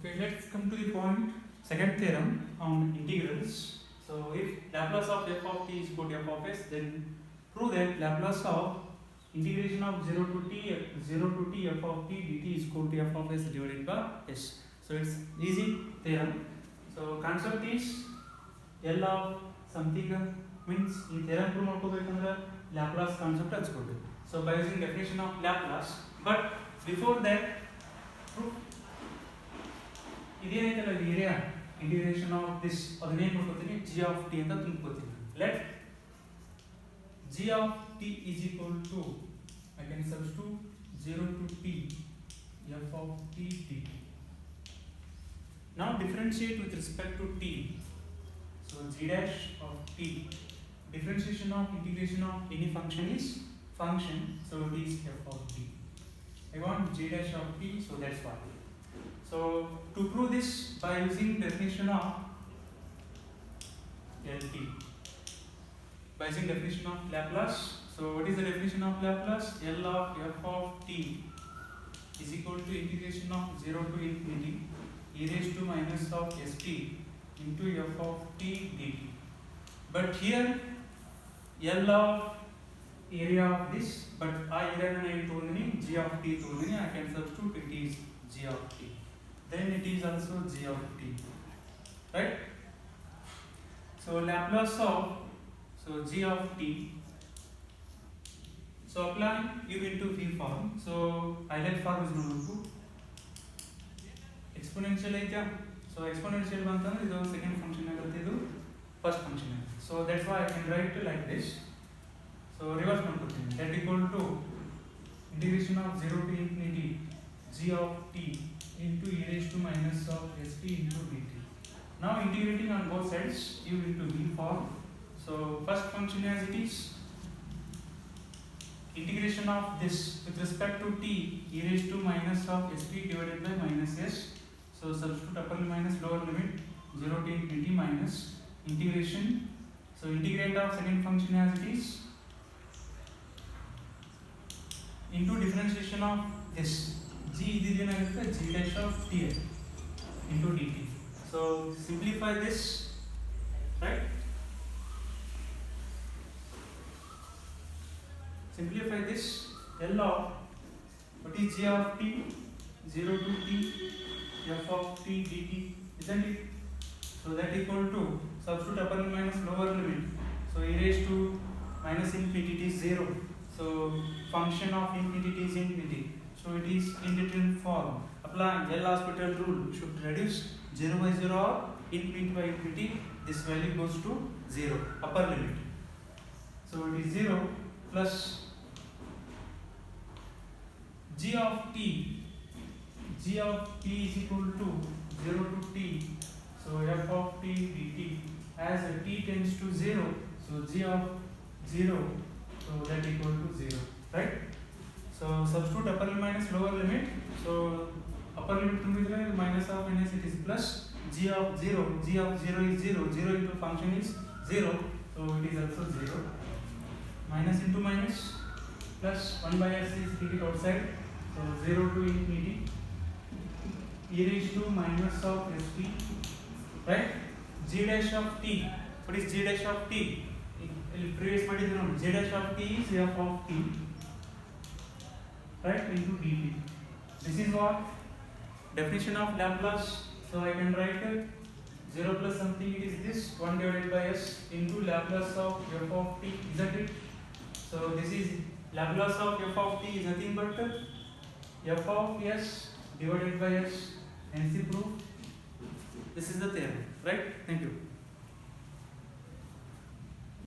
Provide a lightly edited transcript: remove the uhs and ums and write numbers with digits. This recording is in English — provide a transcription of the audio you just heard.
Okay, let's come to the point. Second theorem on integrals. So, if Laplace of f of t is equal to f of s, then prove that Laplace of integration of 0 to t f of t dt is equal to f of s divided by s. So, it's easy theorem. So, concept is L of something means in theorem prove ಮಾಡ್ಕೋಬೇಕಂದ್ರೆ Laplace concept ಹಚ್ಕೋಬೇಕು. So, by using definition of Laplace, but before that proof ಇದೇನೈತಲ್ಲ area integration of this ಅದನ್ನೇ ಮಾಡ್ಕೊತೀನಿ g of t ಅಂತ ತುಂಬ್ಕೋತೀನಿ. Let g of t is equal to I can substitute 0 to t f of t dt. Now differentiate with respect to t. So g dash of t, differentiation of integration of any function is function, so it is f of t. I want g dash of t, so that's why. So to prove this by using definition of LT, by using definition of Laplace. So what is the definition of Laplace? L of f of t is equal to integration of 0 to infinity e raised to minus of st into f of t dt. But here L of area of this, but I area g of t I can substitute it is g of t. Then it is also g of t, right? So Laplace of g of t. So apply u into v form. So highlight form is no exponential idea. So exponential bantandre idu second function agutte, idu first function agutte. So that's why I can write like this. So reverse ಮಾಡ್ಕೊತೀನಿ. That equal to integration of 0 to infinity g of t into e raised to minus of st into dt. Now integrating on both sides u into v form. So first function as it is, integration of this with respect to t e raised to minus of st divided by minus s. So substitute upper minus lower limit 0 to infinity minus integration. So integrate of second function as it is into differentiation of this g ididenagutte g dash of t into dt. So simplify this, right? Simplify this. L of what is g of t, 0 to t f of t dt, isn't it? So that equal to substitute upper minus lower limit. So e raised to minus infinity is 0. So function of infinity is infinity. So it is indeterminate form. Apply L'Hospital rule. Should reduce 0 by 0 or infinity by infinity. This value goes to 0, upper limit. So it is 0 plus g of t. G of t is equal to 0 to t. So f of t dt. As t tends to 0, so g of 0, so that equal to 0, right? So substitute upper limit minus lower limit. So upper limit ತುಂಬಿದ್ರೆ minus of minus it is plus g of 0. G of 0 is 0. 0 into function is 0. So it is also 0. Minus into minus plus 1 by s is take it outside. So 0 to infinity e raised to minus of st, right? G dash of t. What is g dash of t? Previous ಮಾಡಿದ್ರು ನೋಡಿ. G dash of t is f of t, right, into dt. This is what definition of Laplace. So I can write 0 plus something, it is this 1 divided by s into Laplace of f of t, isn't it? So this is Laplace of f of t is nothing but f of s divided by s. Hence the proof. This is the theorem, right? Thank you.